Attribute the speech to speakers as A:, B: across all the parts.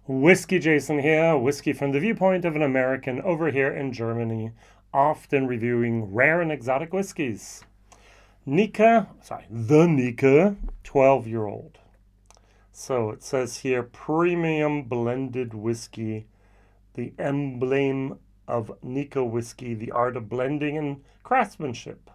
A: WhiskyJason here, whiskey from the viewpoint of an American over here in Germany, often reviewing rare and exotic whiskeys. The Nikka 12-year-old. So it says here, premium blended whiskey, the emblem of Nikka whiskey, the art of blending and craftsmanship.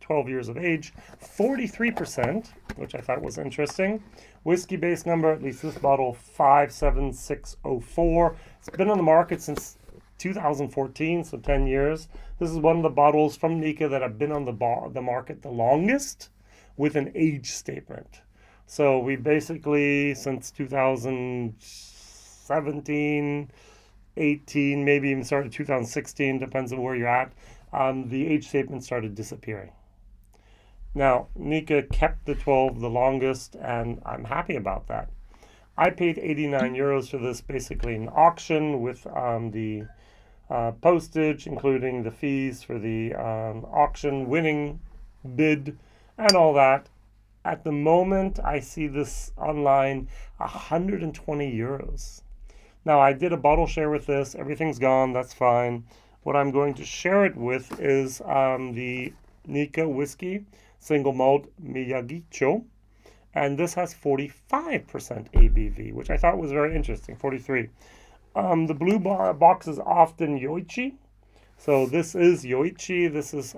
A: 12 years of age, 43%, which I thought was interesting. Whiskybase number, at least this bottle, 57604. It's been on the market since 2014, so 10 years. This is one of the bottles from Nikka that have been on the market the longest with an age statement. So we basically, since 2017, 18, maybe even started 2016, depends on where you're at, the age statement started disappearing. Now, Nikka kept the 12 the longest, and I'm happy about that. I paid 89 euros for this, basically an auction with the postage, including the fees for the auction, winning bid, and all that. At the moment, I see this online, 120 euros. Now, I did a bottle share with this. Everything's gone. That's fine. What I'm going to share it with is the Nikka whiskey, single malt Miyagikyo, and this has 45% ABV, which I thought was very interesting, 43. The blue box is often Yoichi, so this is Yoichi, this is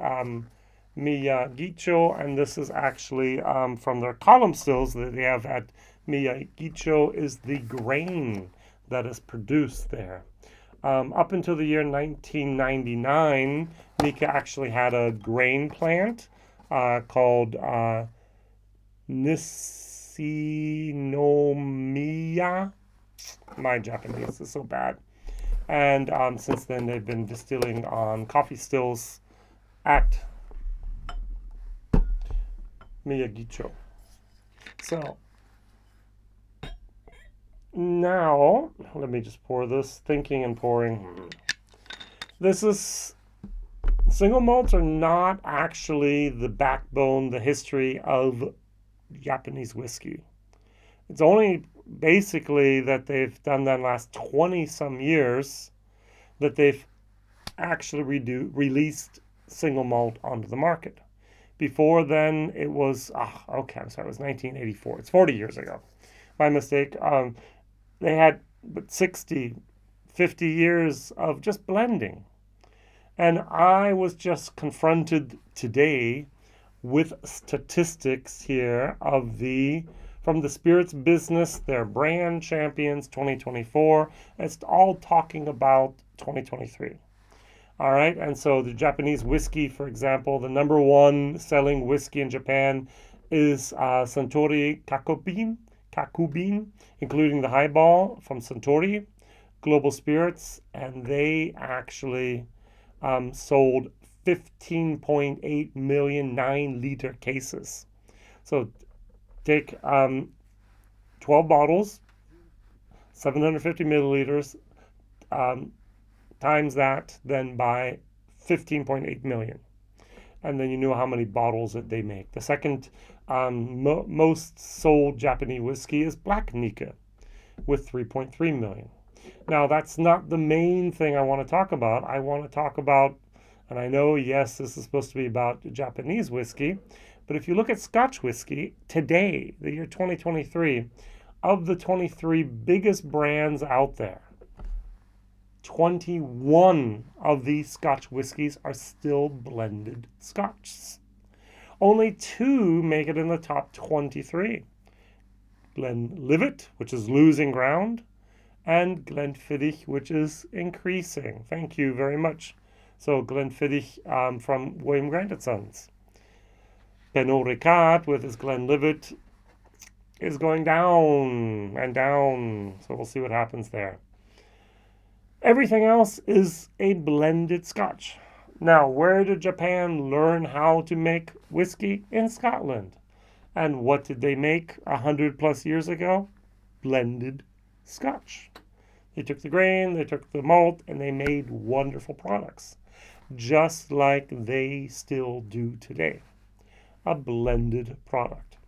A: Miyagikyo, and this is actually from their column stills that they have at Miyagikyo is the grain that is produced there. Up until the year 1999, Nikka actually had a grain plant called Nishinomiya. My Japanese is so bad. And since then, they've been distilling on coffee stills at Miyagikyo. So now, let me just pour this, thinking and pouring. This is, single malts are not actually the backbone, the history of Japanese whiskey. It's only basically that they've done that last 20 some years that they've actually released single malt onto the market. Before then, it was, it was 1984. It's 40 years ago. My mistake. They had 60, 50 years of just blending. And I was just confronted today with statistics here of from the spirits business, their brand champions 2024. It's all talking about 2023. All right, and so the Japanese whiskey, for example, the number one selling whiskey in Japan is Suntory Kakubin, including the highball from Suntory Global Spirits, and they actually sold 15.8 million 9-liter cases. So take 12 bottles, 750 milliliters, times that then by 15.8 million. And then you know how many bottles that they make. The second most sold Japanese whiskey is Black Nikka with 3.3 million. Now, that's not the main thing I want to talk about. I want to talk about, and I know, yes, this is supposed to be about Japanese whiskey, but if you look at Scotch whiskey today, the year 2023, of the 23 biggest brands out there, 21 of these Scotch whiskeys are still blended Scotches. Only 2 make it in the top 23. Glenlivet, which is losing ground, and Glenfiddich, which is increasing. Thank you very much. So Glenfiddich from William Grant & Sons. Pernod Ricard with his Glenlivet is going down and down. So we'll see what happens there. Everything else is a blended Scotch. Now, where did Japan learn how to make whiskey? In Scotland. And what did they make 100 plus years ago? Blended Scotch. They took the grain, they took the malt, and they made wonderful products. Just like they still do today. A blended product.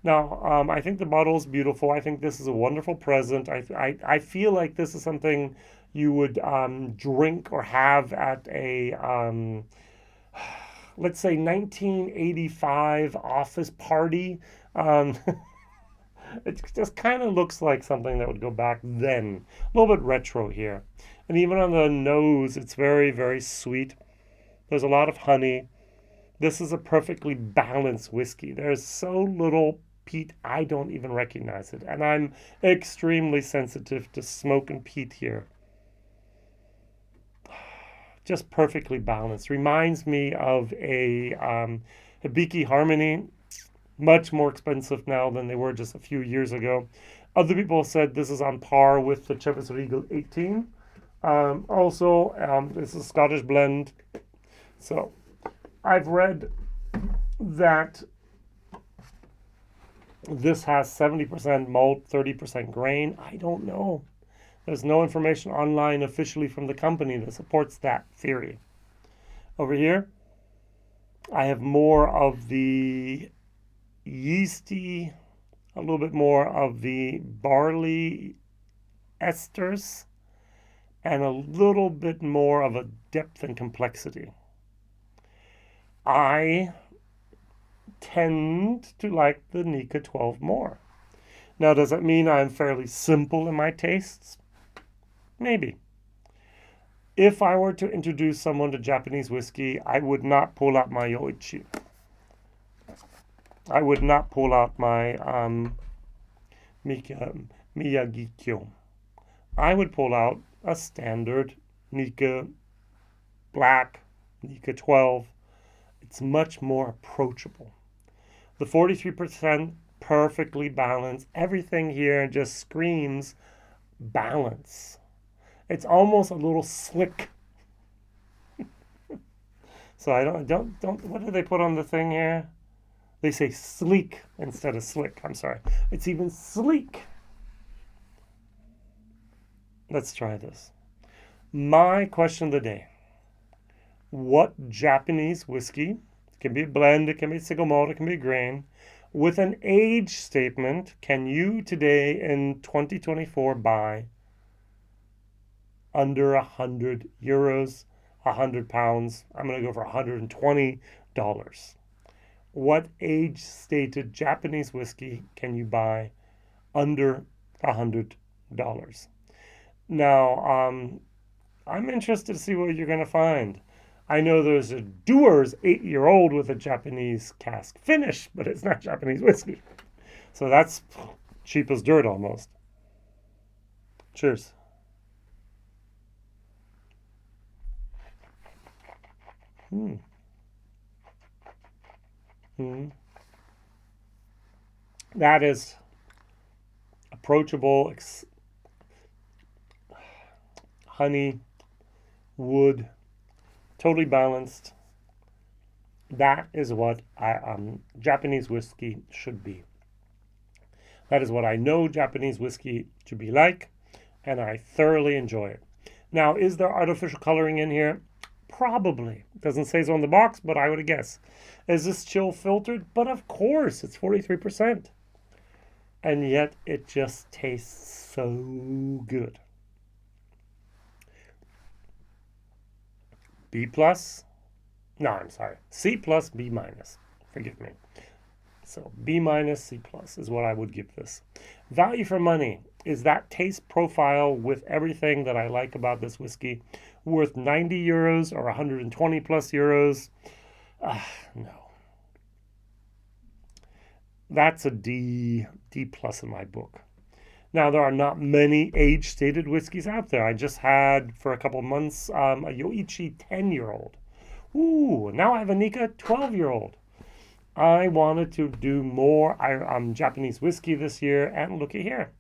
A: Now, I think the bottle is beautiful. I think this is a wonderful present. I feel like this is something you would drink or have at a, let's say, 1985 office party. Um, it just kind of looks like something that would go back then. A little bit retro here. And even on the nose, it's very, very sweet. There's a lot of honey. This is a perfectly balanced whiskey. There's so little peat, I don't even recognize it. And I'm extremely sensitive to smoke and peat here. Just perfectly balanced. Reminds me of a Hibiki Harmony. Much more expensive now than they were just a few years ago. Other people said this is on par with the Chivas Regal 18. This is a Scottish blend. So I've read that this has 70% malt, 30% grain. I don't know. There's no information online officially from the company that supports that theory. Over here, I have more of the yeasty, a little bit more of the barley esters, and a little bit more of a depth and complexity. I tend to like the Nikka 12 more. Now, does that mean I'm fairly simple in my tastes? Maybe. If I were to introduce someone to Japanese whiskey, I would not pull out my Yoichi. I would not pull out my Miyagikyo. I would pull out a standard Nikka Black, Nikka 12. It's much more approachable. The 43% perfectly balanced. Everything here just screams balance. It's almost a little slick. So I don't what do they put on the thing here? They say sleek instead of slick. I'm sorry. It's even sleek. Let's try this. My question of the day. What Japanese whiskey, it can be a blend, it can be a single malt, it can be a grain, with an age statement, can you today in 2024 buy under 100 euros, 100 pounds? I'm going to go for $120. What age-stated Japanese whiskey can you buy under $100? Now, I'm interested to see what you're going to find. I know there's a Dewar's 8-year-old with a Japanese cask finish, but it's not Japanese whiskey. So that's cheap as dirt almost. Cheers. That is approachable, honey, wood, totally balanced. That is what Japanese whiskey should be. That is what I know Japanese whiskey to be like, and I thoroughly enjoy it. Now, is there artificial coloring in here? Probably. It doesn't say so on the box, but I would guess. Is this chill filtered? But of course, it's 43%. And yet, it just tastes so good. B plus? No, I'm sorry. C plus, B minus. Forgive me. So B minus, C plus is what I would give this. Value for money. Is that taste profile with everything that I like about this whiskey worth 90 euros or 120 plus euros? No. That's a D plus in my book. Now, there are not many age-stated whiskeys out there. I just had, for a couple of months, a Yoichi 10-year-old. Ooh, now I have a Nikka 12-year-old. I wanted to do more Japanese whiskey this year, and look at here.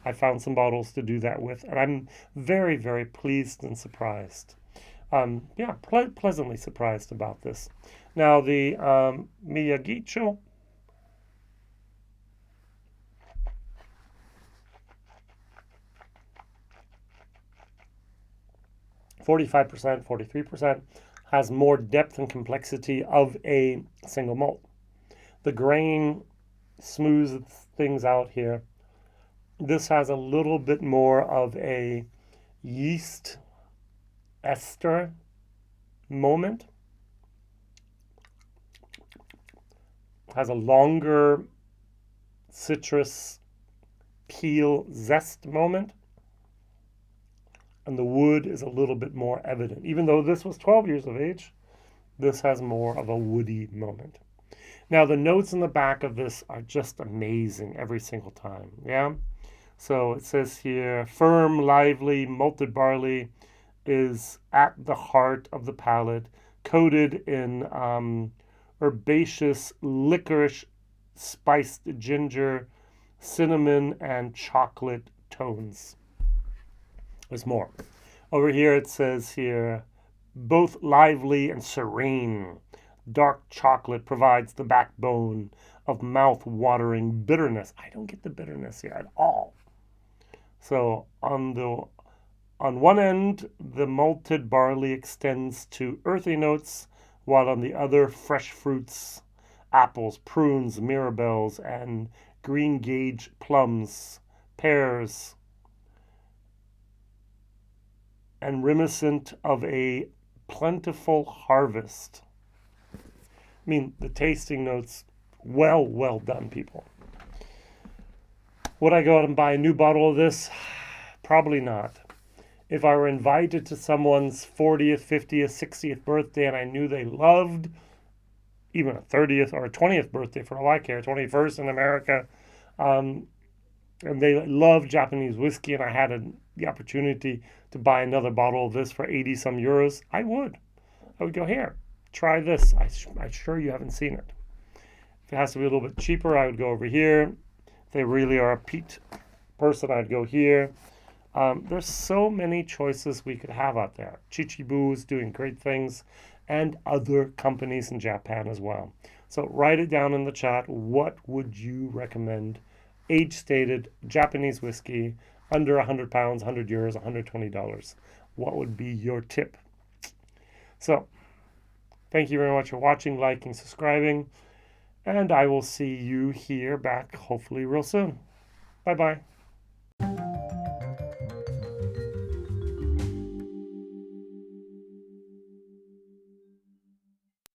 A: I found some bottles to do that with, and I'm very, very pleased and surprised. Pleasantly surprised about this. Now, the Miyagikyo, 45%, 43%, has more depth and complexity of a single malt. The grain smooth things out here. This has a little bit more of a yeast ester moment. Has a longer citrus peel zest moment. And the wood is a little bit more evident. Even though this was 12 years of age, this has more of a woody moment. Now, the notes in the back of this are just amazing every single time. Yeah. So it says here, firm, lively, malted barley is at the heart of the palate, coated in herbaceous, licorice, spiced ginger, cinnamon, and chocolate tones. There's more. Over here it says here, both lively and serene. Dark chocolate provides the backbone of mouth-watering bitterness. I don't get the bitterness here at all. So on one end, the malted barley extends to earthy notes, while on the other, fresh fruits, apples, prunes, mirabelles, and green gage plums, pears, and reminiscent of a plentiful harvest. I mean, the tasting notes, well done, people. Would I go out and buy a new bottle of this? Probably not. If I were invited to someone's 40th, 50th, 60th birthday and I knew they loved even a 30th or a 20th birthday, for all I care, 21st in America, and they love Japanese whiskey, and I had the opportunity to buy another bottle of this for 80 some euros, I would go, here, try this. I'm sure you haven't seen it. If it has to be a little bit cheaper, I would go over here. If they really are a peat person, I'd go here. There's so many choices we could have out there. Chichibu is doing great things, and other companies in Japan as well. So write it down in the chat. What would you recommend? Age stated Japanese whiskey, under 100 pounds, 100 euros, $120. What would be your tip? So thank you very much for watching, liking, subscribing, and I will see you here back hopefully real soon. Bye-bye.